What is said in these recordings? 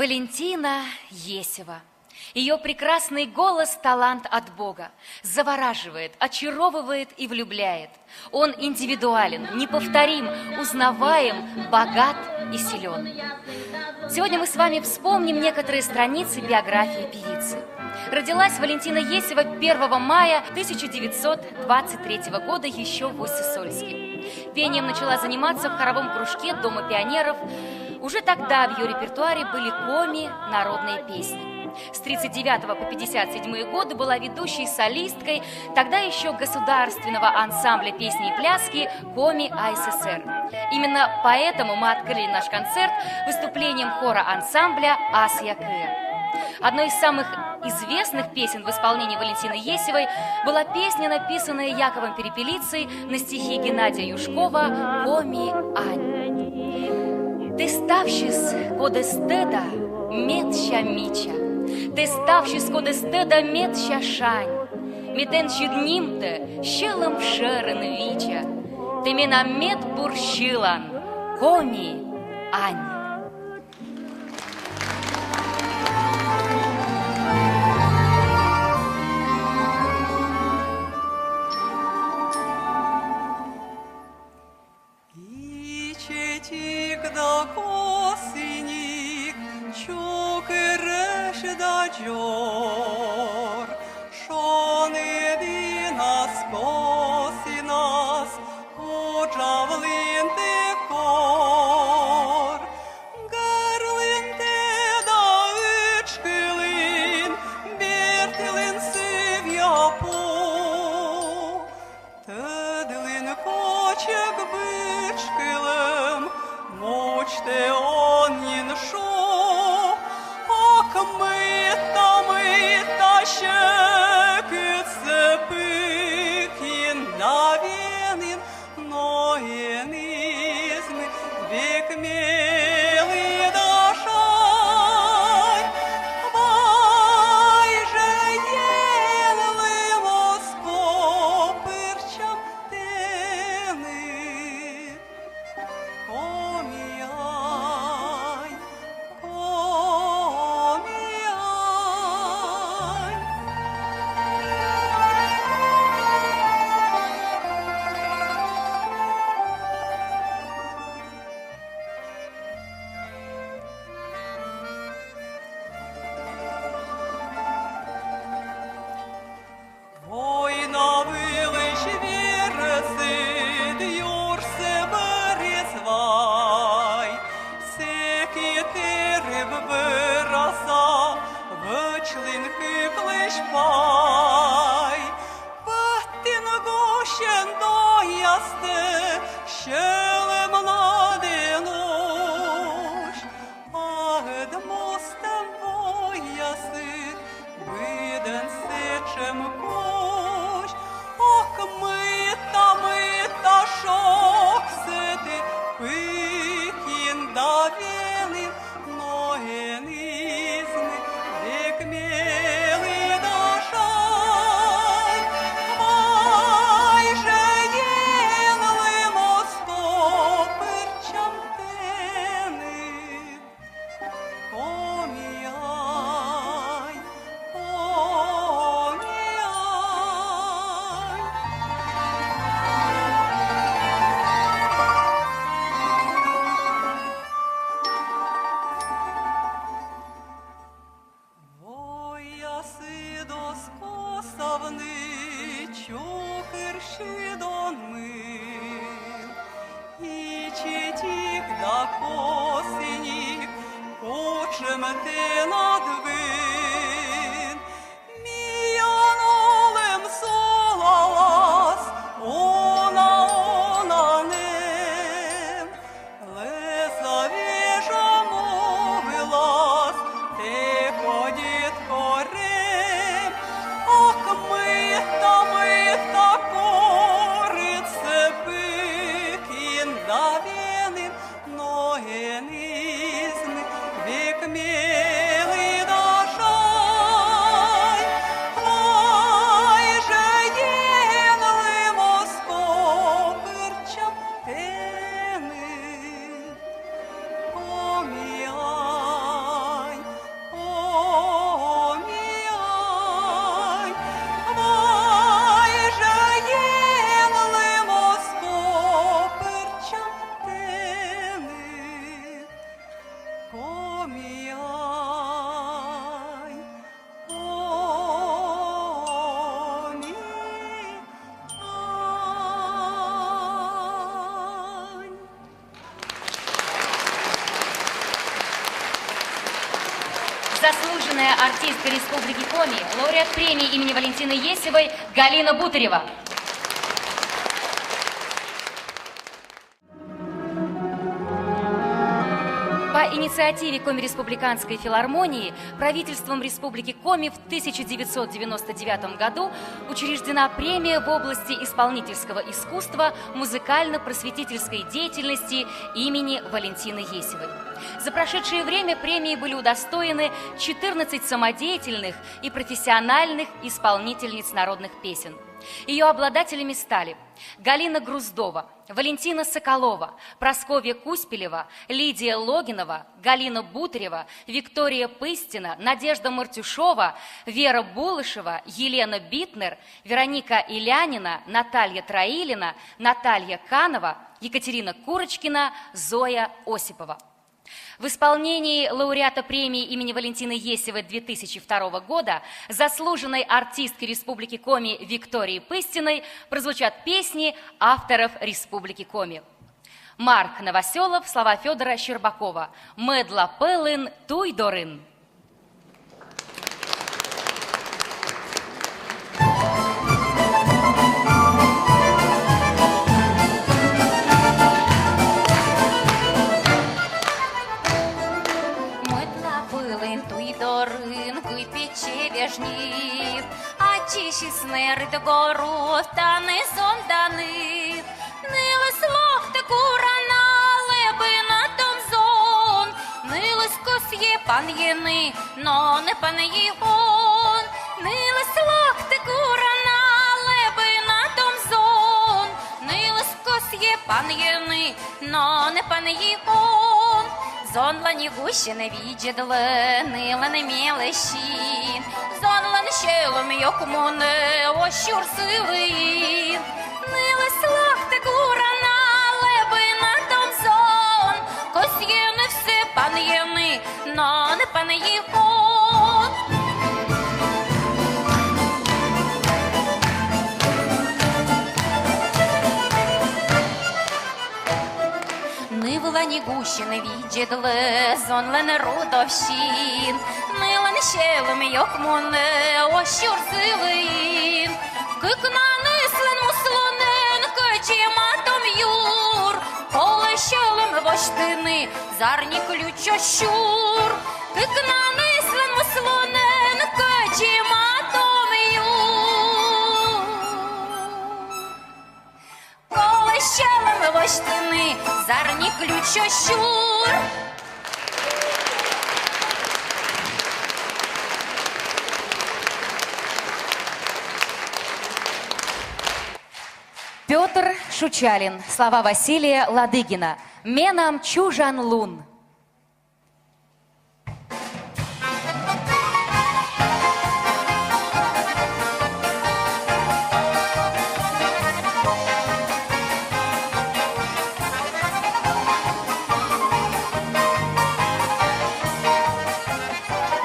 Валентина Есева. Ее прекрасный голос – талант от Бога. Завораживает, очаровывает и влюбляет. Он индивидуален, неповторим, узнаваем, богат и силен. Сегодня мы с вами вспомним некоторые страницы биографии певицы. Родилась Валентина Есева 1 мая 1923 года еще в Усть-Сольске. Пением начала заниматься в хоровом кружке Дома пионеров. Уже тогда в ее репертуаре были коми, народные песни. С 1939 по 1957 годы была ведущей солисткой тогда еще государственного ансамбля песни и пляски «Коми АССР». Именно поэтому мы открыли наш концерт выступлением хора ансамбля «Ас-Якы». Одной из самых известных песен в исполнении Валентины Есевой была песня, написанная Яковом Перепелицей на стихи Геннадия Юшкова «Коми Ань». «Ты ставшись кодестеда метща мича, ты ставшись кодестеда метща шань, митен щуднімте щелом шерен вича, ты мена мет бурщилан, коми Ань». Яничок Іршидон мил, і читік да косинік, очем ти надвин. Міянолем солалас, она ним, леса віжа мовилас, ти ходіт корим, ак ми та корице пикін давінин, ноги низни, вік милий дажай, хай же єнли москопирча тени. Поміяй, поміяй, хай же єнли москопирча тени. Поміяй, поміяй. Заслуженная артистка Республики Коми, лауреат премии имени Валентины Есевой Галина Бутырева. По инициативе Коми-республиканской филармонии правительством Республики Коми в 1999 году учреждена премия в области исполнительского искусства музыкально-просветительской деятельности имени Валентины Есевой. За прошедшее время премии были удостоены 14 самодеятельных и профессиональных исполнительниц народных песен. Ее обладателями стали Галина Груздова, Валентина Соколова, Прасковья Куспелева, Лидия Логинова, Галина Бутырева, Виктория Пыстина, Надежда Мартюшова, Вера Булышева, Елена Битнер, Вероника Илянина, Наталья Троилина, Наталья Канова, Екатерина Курочкина, Зоя Осипова. В исполнении лауреата премии имени Валентины Есевой 2002 года, заслуженной артистки Республики Коми Виктории Пыстиной, прозвучат песни авторов Республики Коми. Марк Новоселов, слова Федора Щербакова. «Медла пелын, туйдорын». Жнів, а тіші снери до город, та не сон данив. Не лислох та курана, лебина том зон, не лискос є пан єни, но не пан єгон. Не лислох та курана, лебина том зон, не лискос є пан єни, но не пан єгон. Зонла не гуще не віджедле, нила не мілещін. Зонла не щелом йокому не ощур сивий. Нили слахти курана, лебина том зон. Кось є не все пан єни, но не пан єгон. Нивла не гуще не віджедле, зонла не рудовщин. Нила не щелом йокому не ощур сивий. Кикна нислен муслонен, кичиматом юр. Коле щелем воштини, зарні ключо щур. Кикна нислен муслонен, кичиматом юр. Коле щелем воштини, зарні ключо щур. Петр Шучалин, слова Василия Ладыгина. «Менам чужан лун».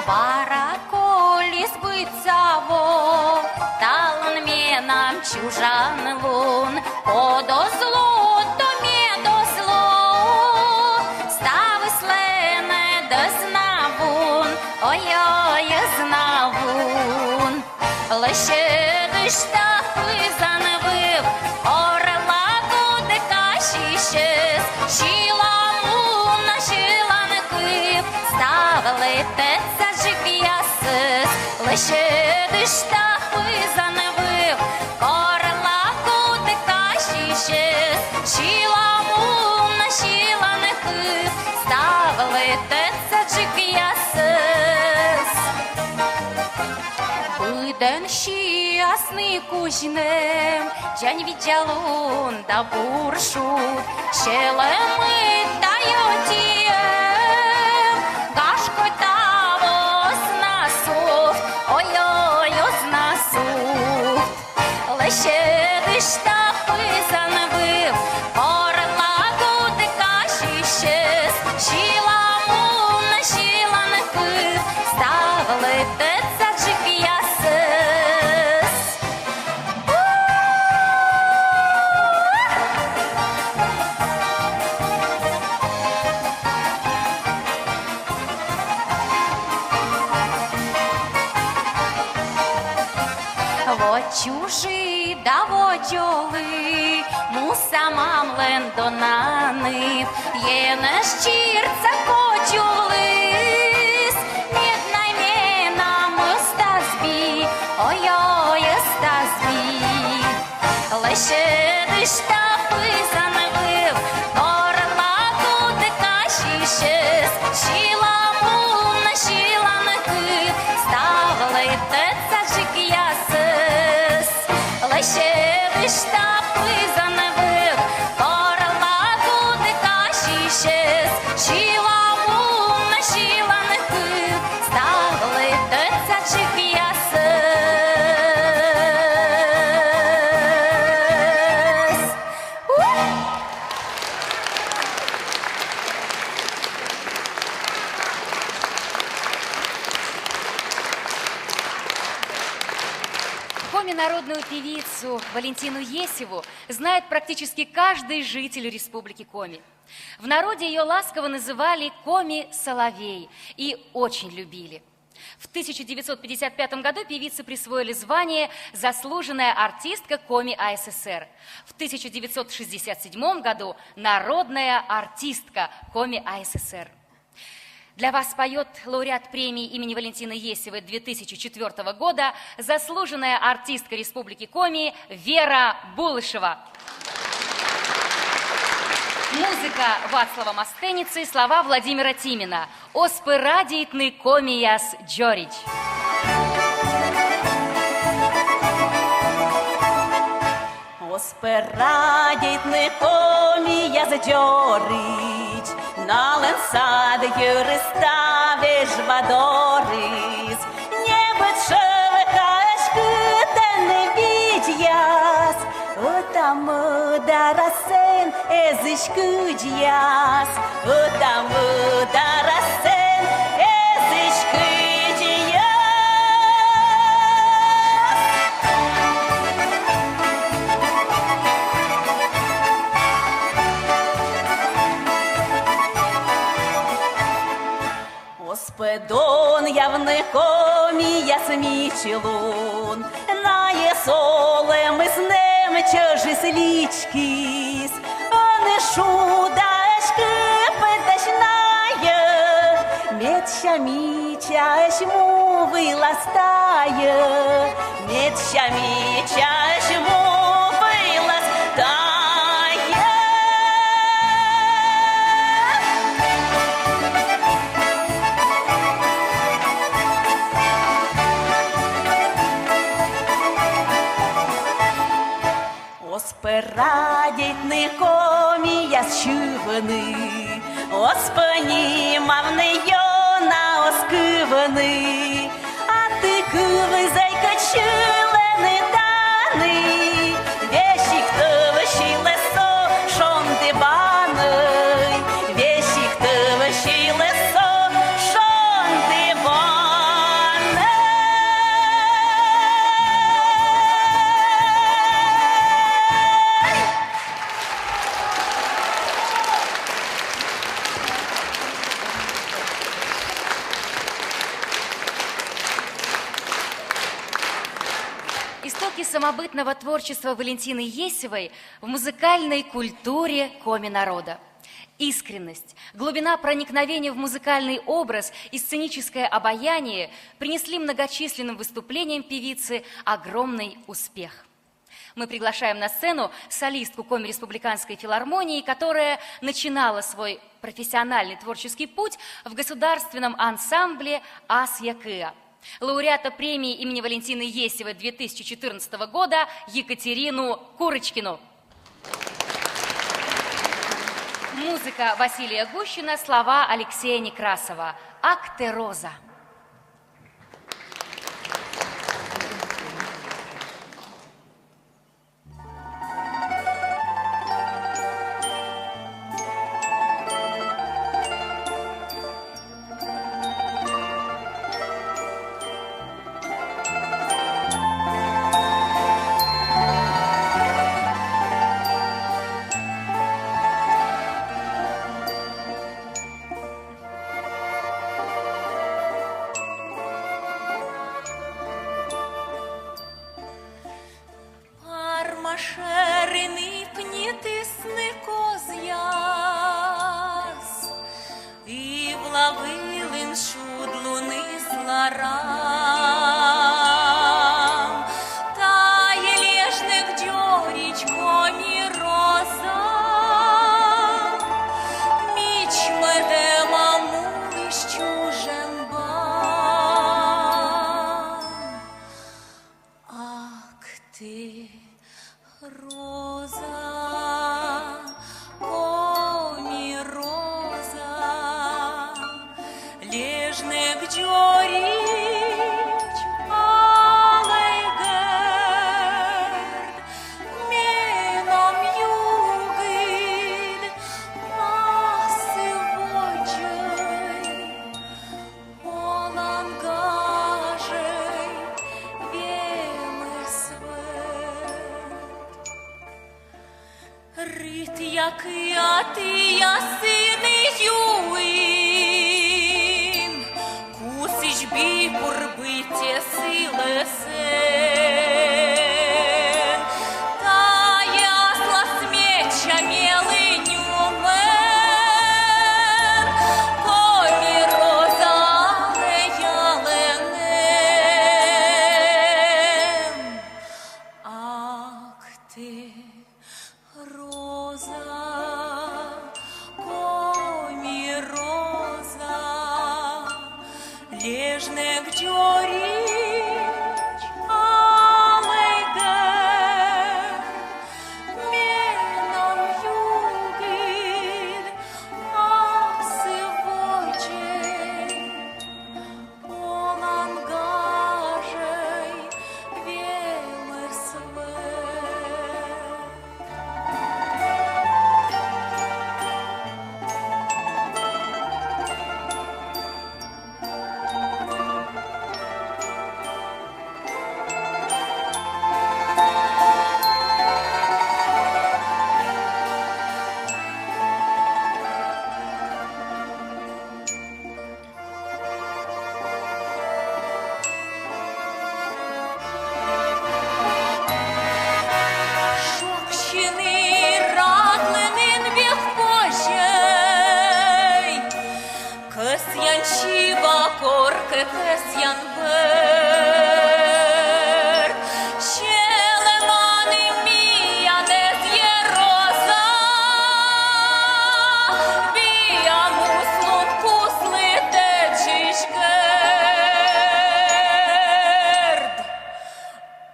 Бараколі збиться во, та нам чужан лун, подозло то медозло, стави слене да знавун, ой-ой, знавун. Лише диштахи заневив, орла куди каші щез, шіламуна, шіланкив, ставили теца жик'ясис. Лише диштахи заневив, орла куди каші щез, шіламуна, шіланкив, ставили теца жик'ясис. Быден щасный кузьнем, Джань видялун да буршут, Шелемы таютием, Гашко таво знасув, ой-ой, знасув. Лише диштахи заневив, орла куди каші щез, шіламуна, шіланкив, ставили теца жик'ясис. Вот чужі да водьоли, мусамам лендонанив, є не щирця кочулис, мідна міна мостазбі, ой-ой, стазбі. Лише диштахи заневив, орла куди каші щез, шіламуна, шіланкив, ставили теца жик'ясис. Лише диштахи заневив, орла куди каші щез, шіламуна, шіланкив, ставили теца жик'ясис. Коми-народную певицу Валентину Есеву знает практически каждый житель Республики Коми. В народе ее ласково называли Коми-Соловей и очень любили. В 1955 году певице присвоили звание «Заслуженная артистка Коми АССР». В 1967 году «Народная артистка Коми АССР». Для вас поет лауреат премии имени Валентины Есевой 2004 года, заслуженная артистка Республики Коми Вера Булышева. Музыка Вацлава Мастеницы, слова Владимира Тимина. «Оспы радийтны комияс джорич». Оспы радийтны комияс джорич, Нален сад юриставиш вадорис, Не быть шевекаеш кытен видяс, Утамы дарасен эзиш кыдьяс, Утамы дарасен эзиш кыдьяс. Оспедон явне комияс мічелун, На єсолем із нем чожис лічкіс, А не шудаешки педашная, Медща мічаеш му виластає, Медща мічаеш му виластає. Оспы радийтны комияс чывыны, Оспыни мавны йона оскывыны, А ты кывы зайка чылены даны, Вещик тывы шилесо шонды баны, Вещик тывы шилесо шонды баны. самобытного творчества Валентины Есевой в музыкальной культуре коми-народа. Искренность, глубина проникновения в музыкальный образ и сценическое обаяние принесли многочисленным выступлениям певицы огромный успех. Мы приглашаем на сцену солистку Коми-республиканской филармонии, которая начинала свой профессиональный творческий путь в государственном ансамбле «Ас-Якыа», лауреата премии имени Валентины Есевой 2014 года Екатерину Курочкину. Музыка Василия Гущина, слова Алексея Некрасова. «Актероза». Шерений пнітисни коз'яс, і влавилин шудлуни зларам, та є лежник дьорічко міроза, міч меде мамулиш чуженбам, ак ти роза, коми-роза, лежник дьоріч, алей герд, міном югид, маси воджей, олангажей, вєми свет. Рит, який, а ти, я сини юїм, кусич бій курбиття силе сен, та ясла смеча мєлиню мен, коми-роза, яленем, ак ти роза, коми-роза, лежник дьоріч, алей герд, міном югид, аси воджей, олангажей, вєми свет. Шокщини радленин біг пожей, кесянчі бакорки кесянбер, щелемани мія не з'є роза, бія муслун кусли течиш герд,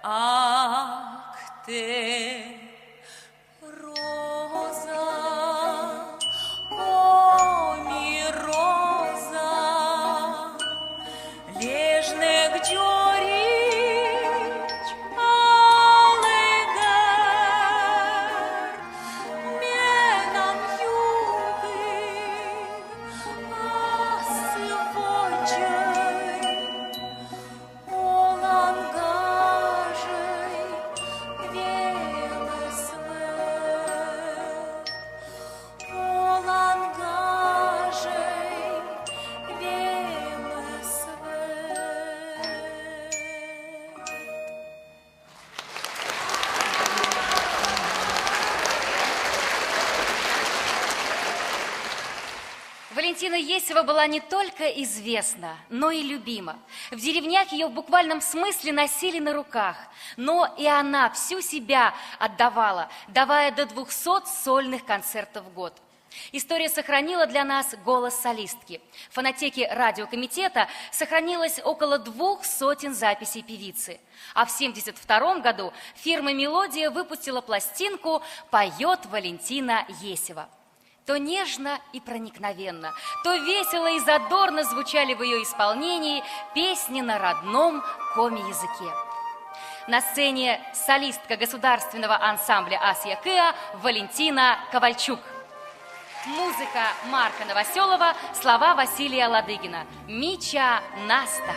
ак ти роза, коми-роза, лежник дьоріч, алей герд, міном югид, аси воджей, олангажей, вєми Валентина Есева была не только известна, но и любима. В деревнях ее в буквальном смысле носили на руках, но и она всю себя отдавала, давая до 200 сольных концертов в год. История сохранила для нас голос солистки. В фонотеке радиокомитета сохранилось около 200 записей певицы. А в 1972 году фирма «Мелодия» выпустила пластинку «Поет Валентина Есева». То нежно и проникновенно, то весело и задорно звучали в ее исполнении песни на родном коми-языке. На сцене солистка государственного ансамбля «Асия Кыа» Валентина Ковальчук. Музыка Марка Новоселова, слова Василия Ладыгина. Мича Наста.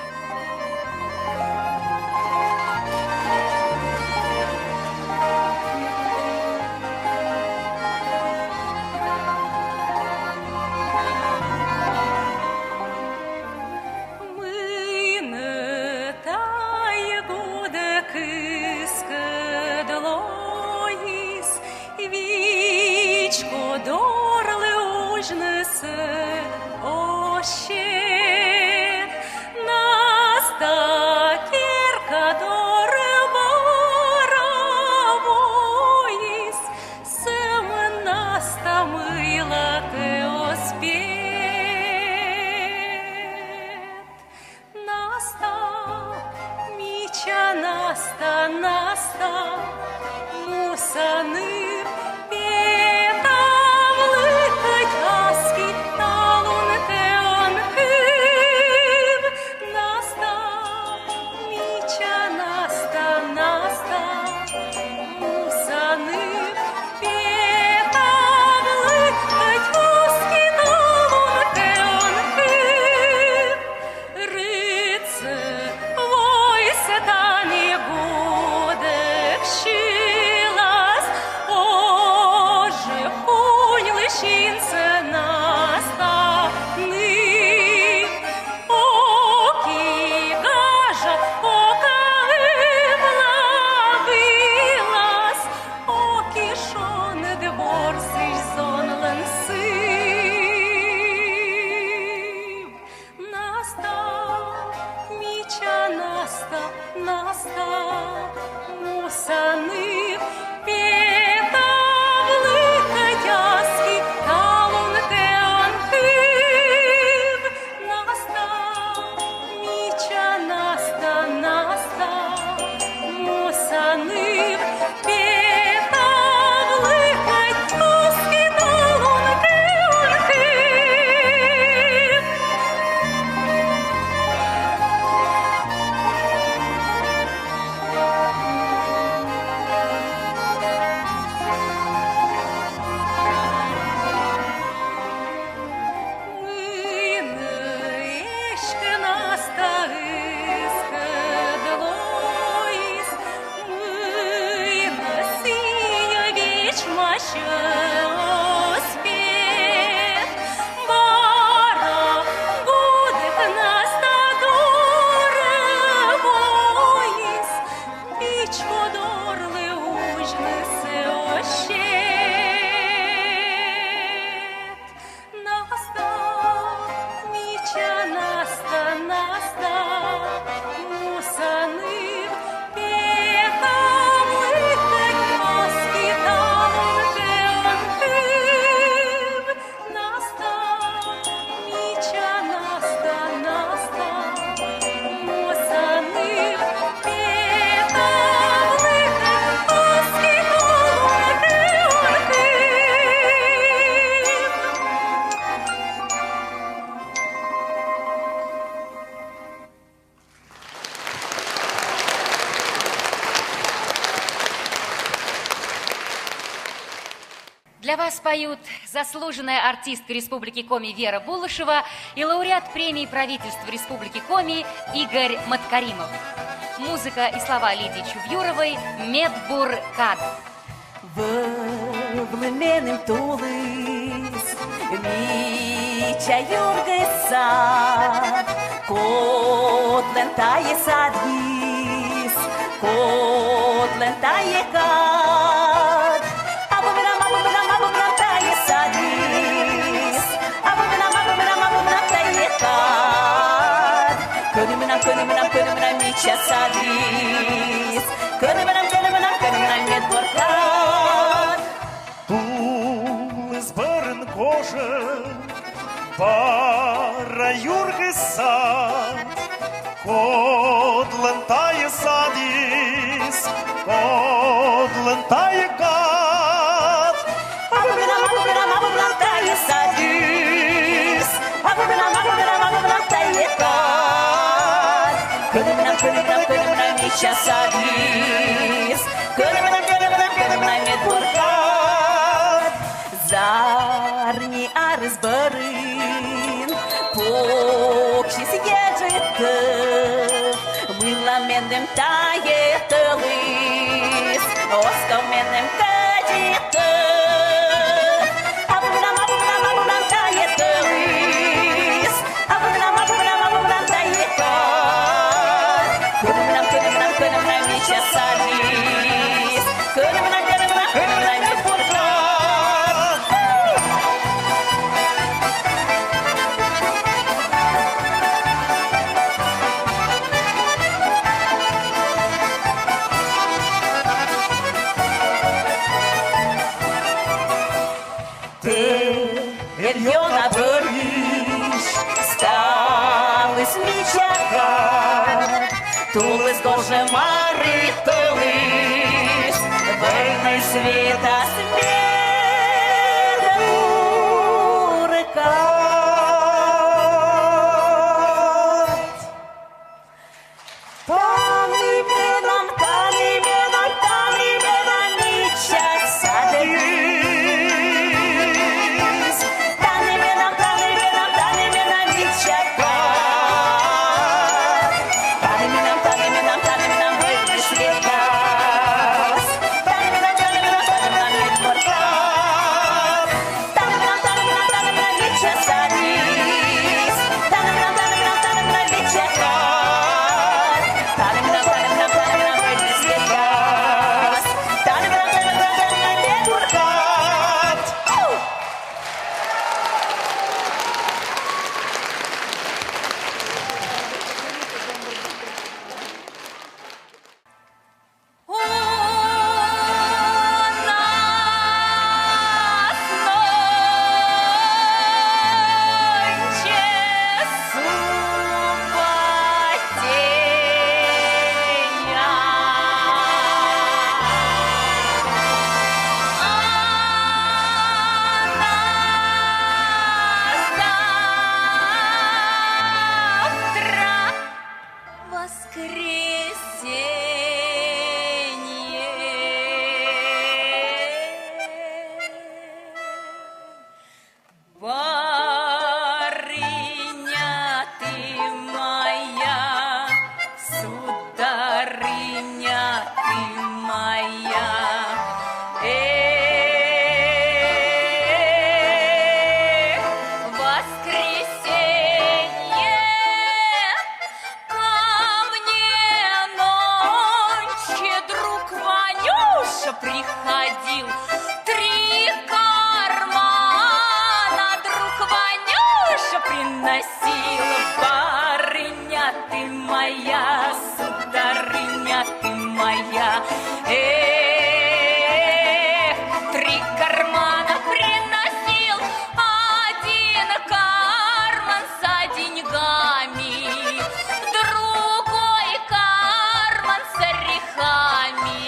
Для вас поют заслуженная артистка Республики Коми Вера Булышева и лауреат премии правительства Республики Коми Игорь Маткаримов. Музыка и слова Лидии Чувюровой «Медбур Кад». Vlămenim tulis, Micea Iurgăsa, Cotlen taie sadvis, Cotlen taie cad. Abuberam taie sadvis, Abuberam міча садись. Кönümünüm медворка. Тулис барин кожен, пара юрги сад, код лентає садіс, код лентає кат. Абубинам тає садись, абубинам тає кат. Кönümünüm міча садись, кönümünüm медворка. Зарні арис барин, покші з'єджити, мила менем тає лис, оскал менем кадіти. Абубинам тає лис, абубинам тає кат. Кönümünüm міча садись, кönümünüm медворка. Ельона виріш, сталис мічака, тулис гоже маритились, вийни світа сміра река. Таним міча садись, таним міча кат, таним вийни світа, таним медворка. Таним міча садись, таним міча кат, таним вийни світа, таним медворка. У нас нонче субботея, а на завтра воскресенье. Барыня ты моя, сударыня ты моя, воскресенье. Ко мне ночью друг Ванюша приходил, 3 кармана друг Ванюша приносил. Барыня ты моя, сударыня ты моя, 3 кармана приносил, 1 карман за деньгами, другой карман с орехами.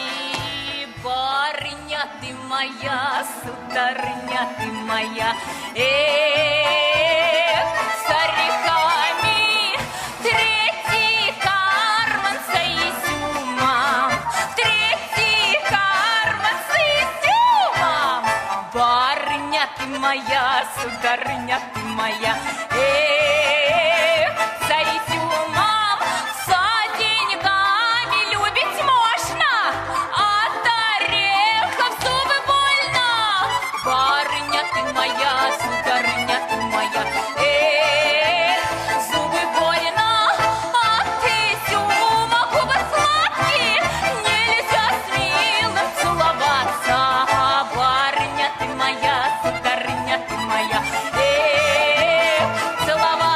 Барыня ты моя, сударыня ты моя, с орехами. 3 карман с изюмом, 3 карман с изюмом. Барыня ты моя, сударыня ты моя, с изюмом, с деньгами любить можно, от орехов зубы больно. Барыня ты моя, сударыня ты моя, зубы больно, от изюма губы сладкие, нельзя с милым целоваться. Барыня ты моя, сударыня ты моя, целоваться.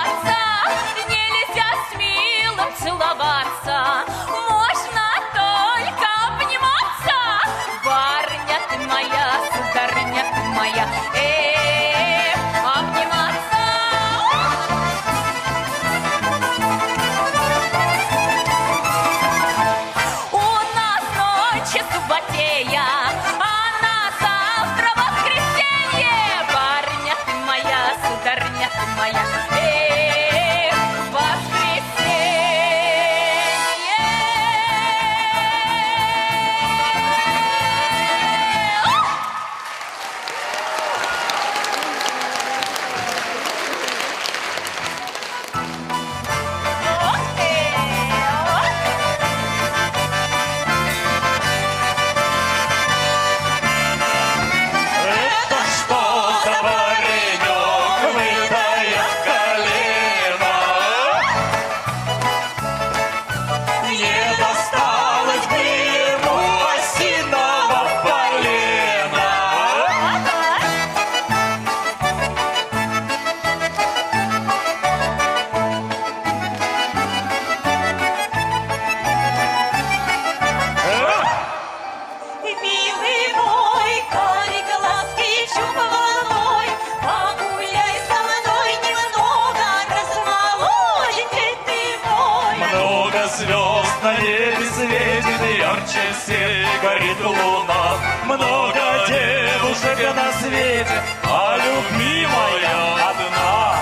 свет горит луна. Много девушек на свете, а любимая одна.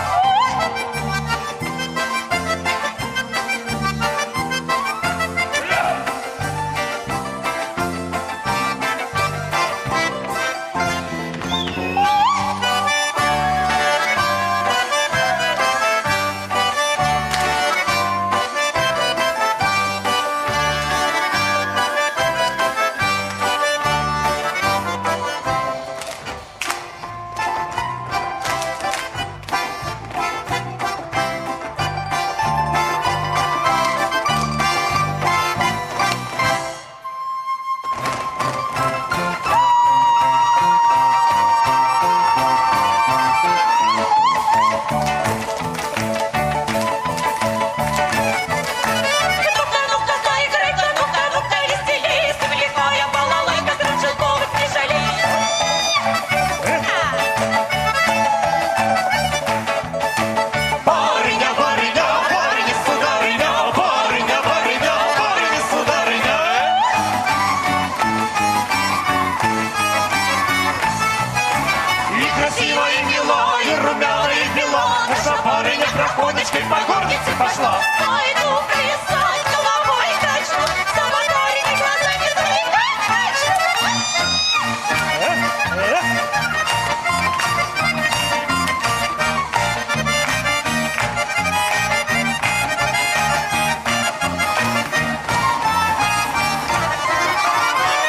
По горнице пошла. Пойду плясать, головой качну, за моторами глазами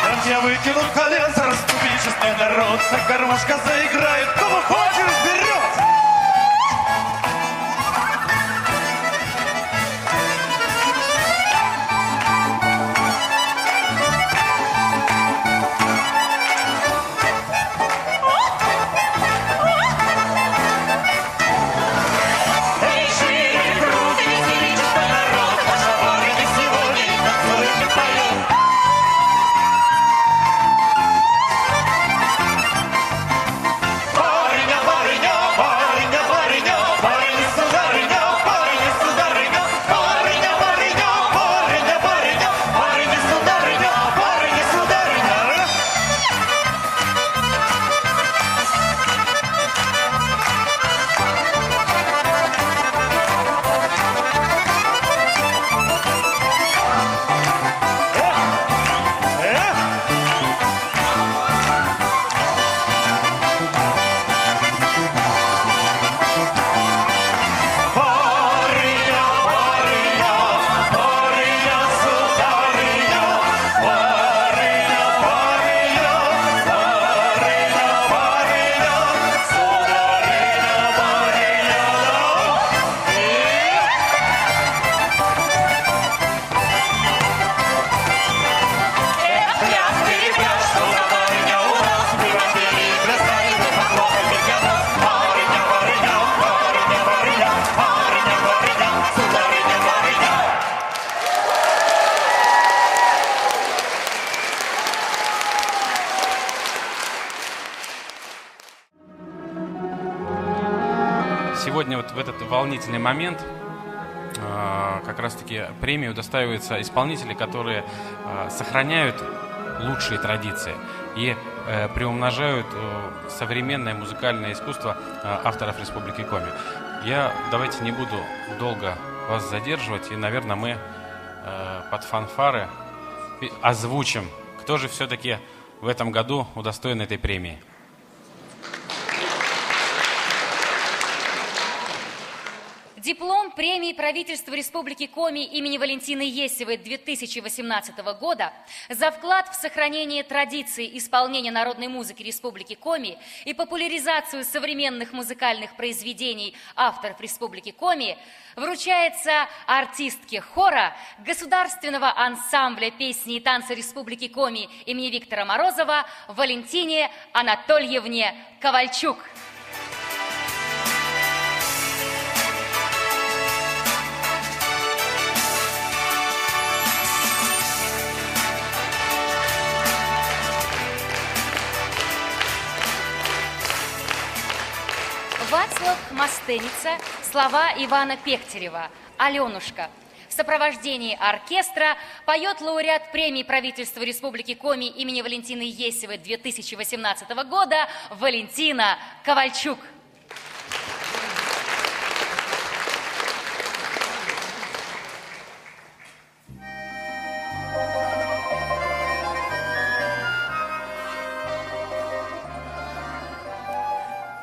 Там я выкинут колеса, расступи честный народ, так гармошка заиграет, кого хочешь вперед! Сегодня вот в этот волнительный момент как раз-таки премии удостаиваются исполнители, которые сохраняют лучшие традиции и приумножают современное музыкальное искусство авторов Республики Коми. Давайте не буду долго вас задерживать, и, наверное, мы под фанфары озвучим, кто же все-таки в этом году удостоен этой премии. Диплом премии правительства Республики Коми имени Валентины Есевой 2018 года за вклад в сохранение традиций исполнения народной музыки Республики Коми и популяризацию современных музыкальных произведений авторов Республики Коми вручается артистке хора Государственного ансамбля песни и танца Республики Коми имени Виктора Морозова Валентине Анатольевне Ковальчук. Вацлав Мастеница, слова Ивана Пехтерева, «Аленушка». В сопровождении оркестра поет лауреат премии правительства Республики Коми имени Валентины Есевой 2018 года Валентина Ковальчук.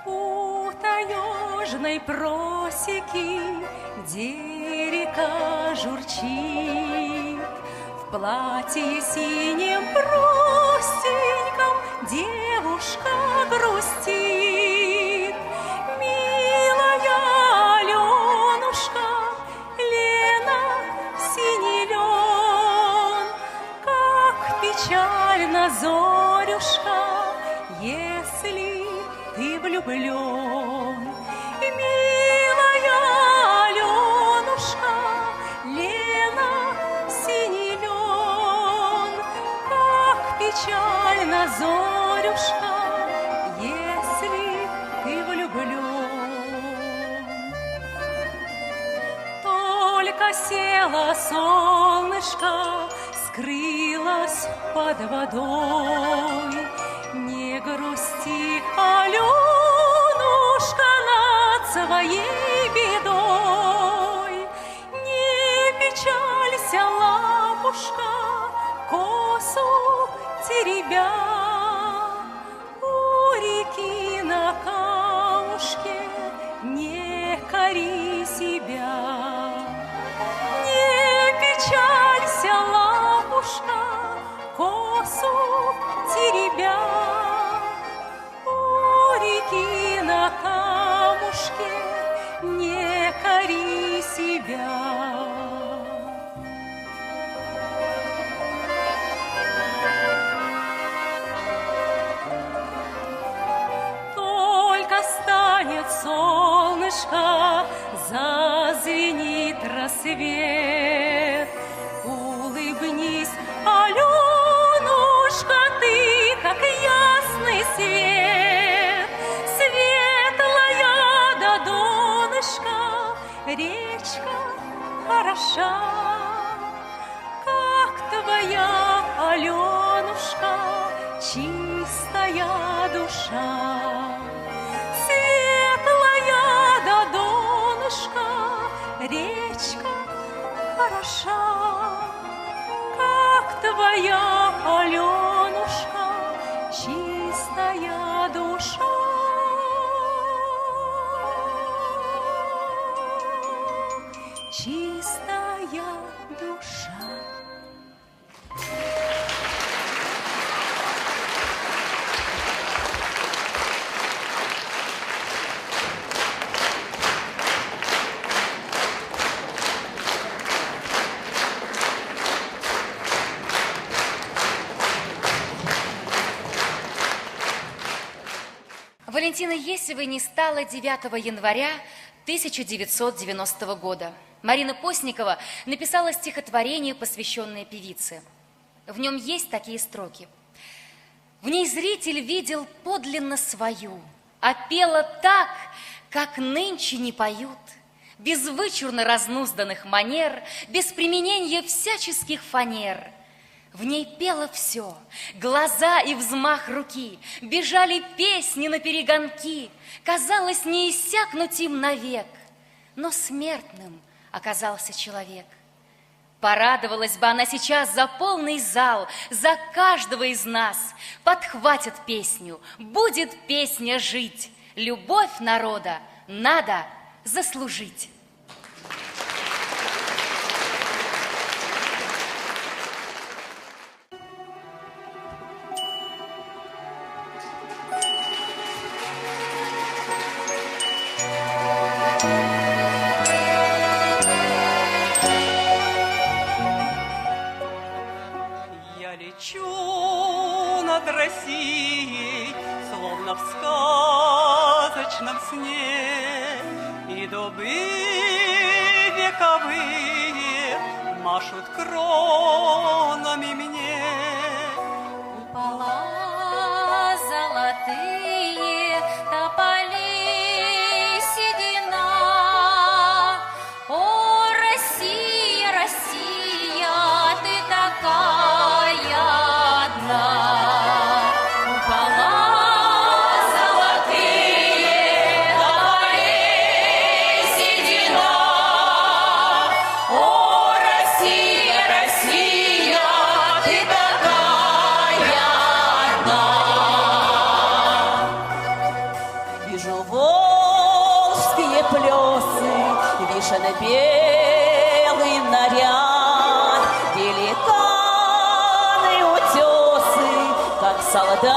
У таежной просеки, где река журчит, в платье синем простеньком девушка грустит. Милая Аленушка, Лена, синий лен, как печально, Зорюшка, если ты влюблен. Милая Аленушка, Лена, синий лен, как печально, Зорюшка, если ты влюблен. Только село солнышко, скрылось под водой. Не грусти, Аленушка, над своей бедой. Не печалься, лапушка, косу теребя. У реки на камушке не кори себя. Не печалься, лапушка, косу теребя. У реки на камушке не кори себя. Только станет солнышко, зазвенит рассвет. Улыбнись, Аленушка, ты как ясный свет. Светлая до донышка речка хороша, как твоя, Аленушка, чистая душа. Светлая до донышка речка хороша, как твоя, Аленушка, чистая душа. Чистая душа. Валентины Есевой не стало 9 января 1990 года. Марина Постникова написала стихотворение, посвященное певице. В нем есть такие строки. В ней зритель видел подлинно свою, а пела так, как нынче не поют, без вычурно разнузданных манер, без применения всяческих фанер. В ней пело все, глаза и взмах руки, бежали песни наперегонки, казалось, не иссякнуть им навек, но смертным оказался человек. Порадовалась бы она сейчас за полный зал, за каждого из нас. Подхватит песню, будет песня жить, любовь народа надо заслужить. Я лечу над Россией, словно в сказочном сне, и дубы вековые машут кронами мне. Купола золотые, тополи седина. О, Россия, Россия!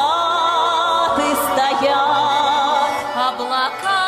Закаты стоят, облака